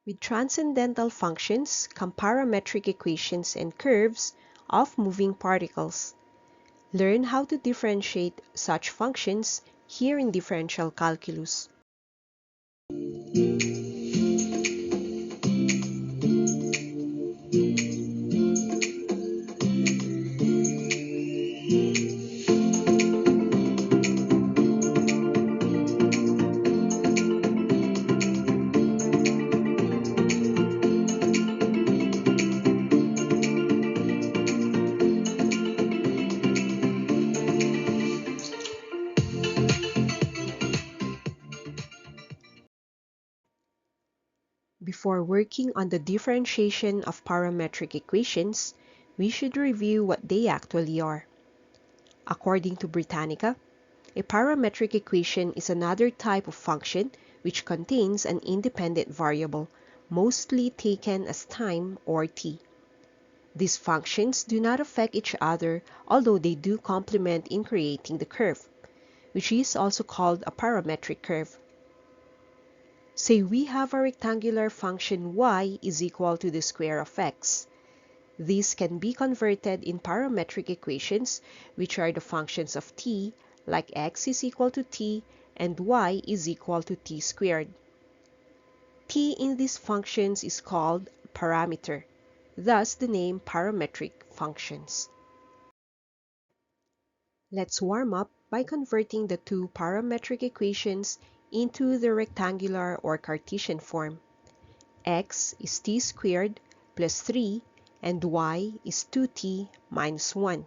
With transcendental functions come parametric equations and curves of moving particles. Learn how to differentiate such functions here in differential calculus. Before working on the differentiation of parametric equations, we should review what they actually are. According to Britannica, a parametric equation is another type of function which contains an independent variable, mostly taken as time or t. These functions do not affect each other, although they do complement in creating the curve, which is also called a parametric curve. Say we have a rectangular function y is equal to the square of x. These can be converted in parametric equations, which are the functions of t, like x is equal to t and y is equal to t squared. T in these functions is called parameter, thus the name parametric functions. Let's warm up by converting the two parametric equations into the rectangular or Cartesian form. X is t squared plus 3 and y is 2t minus 1.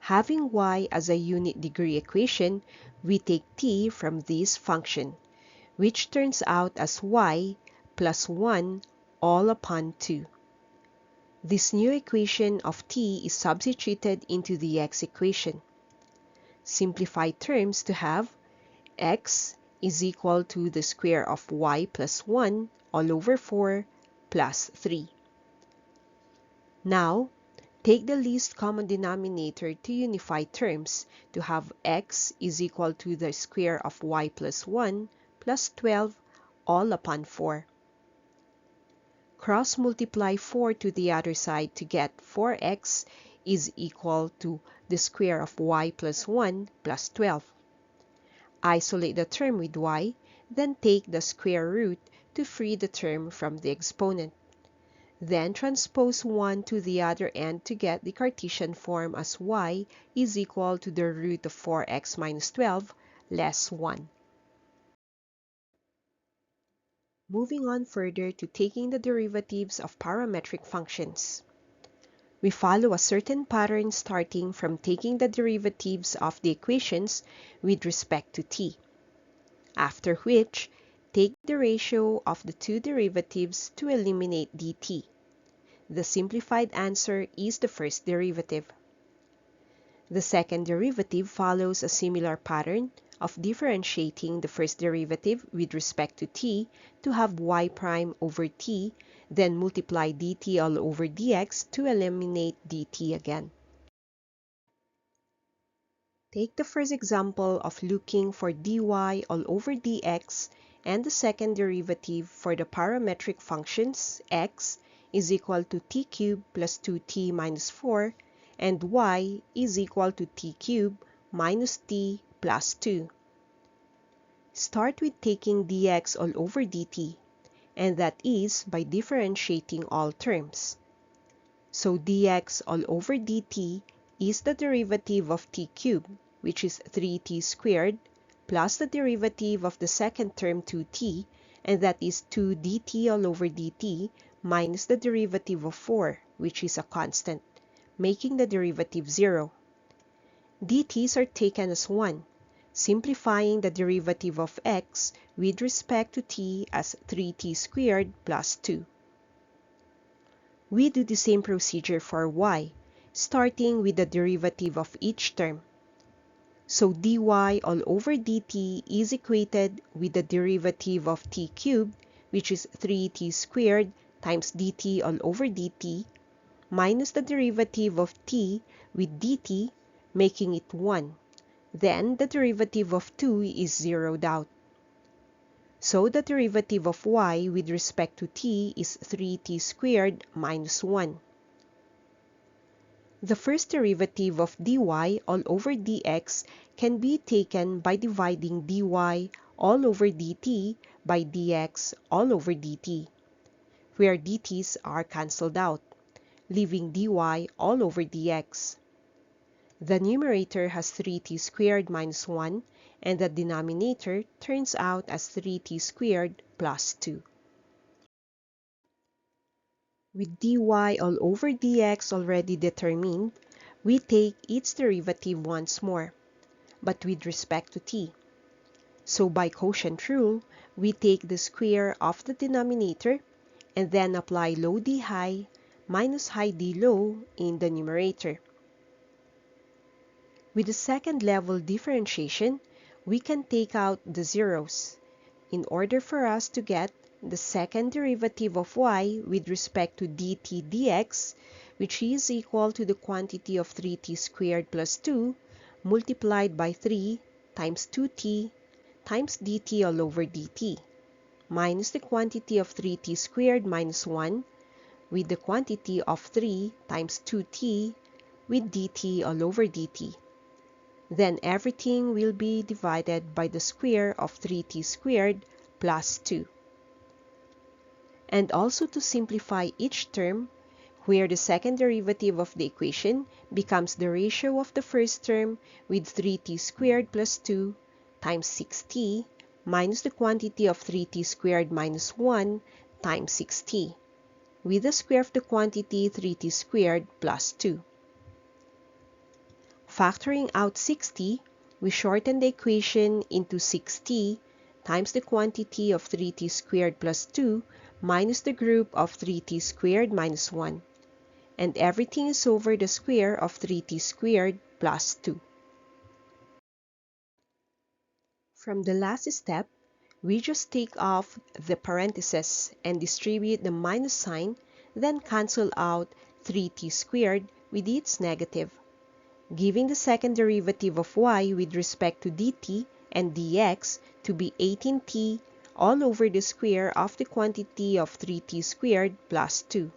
Having y as a unit degree equation, we take t from this function, which turns out as y plus 1 all upon 2. This new equation of t is substituted into the x equation. Simplify terms to have x is equal to the square of y plus 1 all over 4 plus 3. Now, take the least common denominator to unify terms to have x is equal to the square of y plus 1 plus 12 all upon 4. Cross multiply 4 to the other side to get 4x is equal to the square of y plus 1 plus 12. Isolate the term with y, then take the square root to free the term from the exponent. Then transpose 1 to the other end to get the Cartesian form as y is equal to the root of 4x minus 12 less 1. Moving on further to taking the derivatives of parametric functions. We follow a certain pattern starting from taking the derivatives of the equations with respect to t. After which, take the ratio of the two derivatives to eliminate dt. The simplified answer is the first derivative. The second derivative follows a similar pattern of differentiating the first derivative with respect to t to have y prime over t, then multiply dt all over dx to eliminate dt again. Take the first example of looking for dy all over dx and the second derivative for the parametric functions x is equal to t cubed plus 2t minus 4 and y is equal to t cubed minus t plus 2. Start with taking dx all over dt, and that is by differentiating all terms. So dx all over dt is the derivative of t cubed, which is 3t squared, plus the derivative of the second term 2t, and that is 2 dt all over dt, minus the derivative of 4, which is a constant, making the derivative 0. dt's are taken as 1, simplifying the derivative of x with respect to t as 3t squared plus 2. We do the same procedure for y, starting with the derivative of each term. So dy all over dt is equated with the derivative of t cubed, which is 3t squared times dt all over dt, minus the derivative of t with dt, making it 1. Then the derivative of 2 is zeroed out. So the derivative of y with respect to t is 3t squared minus 1. The first derivative of dy all over dx can be taken by dividing dy all over dt by dx all over dt, where dt's are cancelled out, leaving dy all over dx. The numerator has 3t squared minus 1, and the denominator turns out as 3t squared plus 2. With dy all over dx already determined, we take its derivative once more, but with respect to t. So by quotient rule, we take the square of the denominator and then apply low d high minus high d low in the numerator. With the second level differentiation, we can take out the zeros in order for us to get the second derivative of y with respect to dt dx, which is equal to the quantity of 3t squared plus 2 multiplied by 3 times 2t times dt all over dt, minus the quantity of 3t squared minus 1 with the quantity of 3 times 2t with dt all over dt. Then everything will be divided by the square of 3t squared plus 2. And also to simplify each term, where the second derivative of the equation becomes the ratio of the first term with 3t squared plus 2 times 6t minus the quantity of 3t squared minus 1 times 6t, with the square of the quantity 3t squared plus 2. Factoring out 6t, we shorten the equation into 6t times the quantity of 3t squared plus 2 minus the group of 3t squared minus 1. And everything is over the square of 3t squared plus 2. From the last step, we just take off the parentheses and distribute the minus sign, then cancel out 3t squared with its negative, giving the second derivative of y with respect to dt and dx to be 18t all over the square of the quantity of 3t squared plus 2.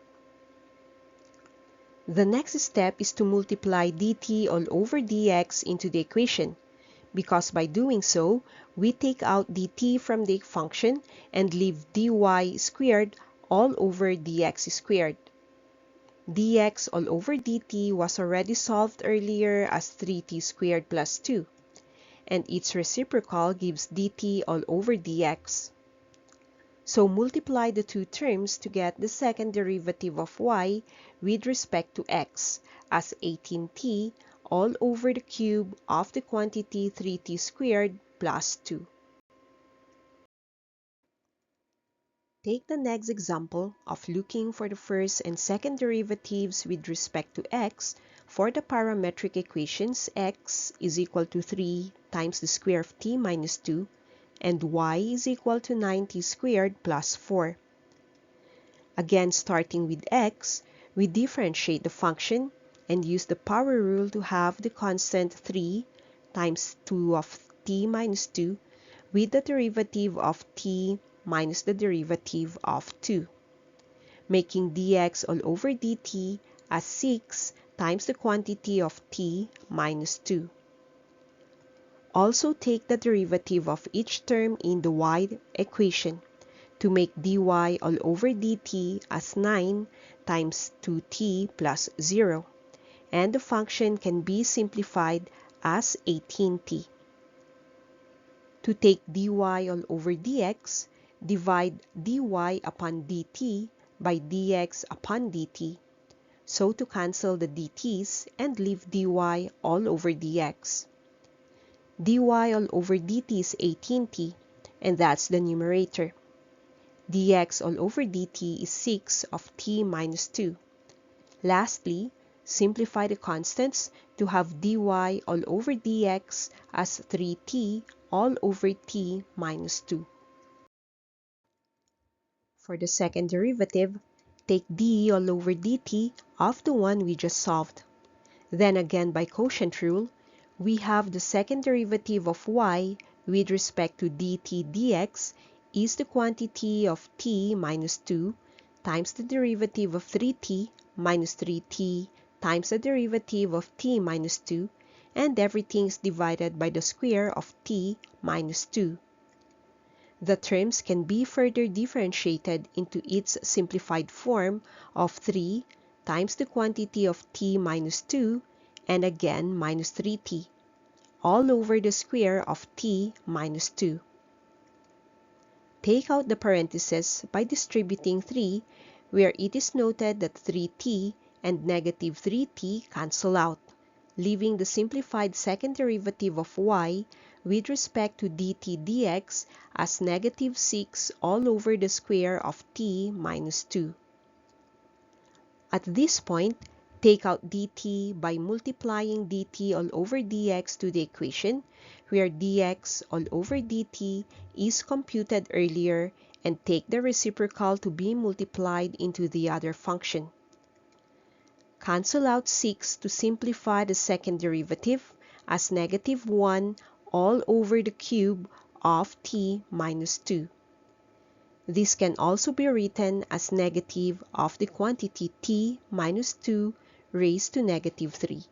The next step is to multiply dt all over dx into the equation, because by doing so, we take out dt from the function and leave dy squared all over dx squared. Dx all over dt was already solved earlier as 3t squared plus 2, and its reciprocal gives dt all over dx. So multiply the two terms to get the second derivative of y with respect to x as 18t all over the cube of the quantity 3t squared plus 2. Take the next example of looking for the first and second derivatives with respect to x for the parametric equations x is equal to 3 times the square of t minus 2 and y is equal to 9t squared plus 4. Again, starting with x, we differentiate the function and use the power rule to have the constant 3 times 2 of t minus 2 with the derivative of t minus the derivative of 2, making dx all over dt as 6 times the quantity of t minus 2. Also take the derivative of each term in the y equation to make dy all over dt as 9 times 2t plus 0, and the function can be simplified as 18t. To take dy all over dx, divide dy upon dt by dx upon dt, so to cancel the dt's and leave dy all over dx. Dy all over dt is 18t, and that's the numerator. Dx all over dt is 6 of t minus 2. Lastly, simplify the constants to have dy all over dx as 3t all over t minus 2. For the second derivative, take d all over dt of the one we just solved. Then again by quotient rule, we have the second derivative of y with respect to dt dx is the quantity of t minus 2 times the derivative of 3t minus 3t times the derivative of t minus 2, and everything is divided by the square of t minus 2. The terms can be further differentiated into its simplified form of 3 times the quantity of t minus 2 and again minus 3t, all over the square of t minus 2. Take out the parentheses by distributing 3, where it is noted that 3t and negative 3t cancel out, leaving the simplified second derivative of y with respect to dt dx as negative 6 all over the square of t minus 2. At this point, take out dt by multiplying dt all over dx to the equation, where dx all over dt is computed earlier, and take the reciprocal to be multiplied into the other function. Cancel out 6 to simplify the second derivative as negative 1 all over the cube of t minus 2. This can also be written as negative of the quantity t minus 2 raised to negative 3.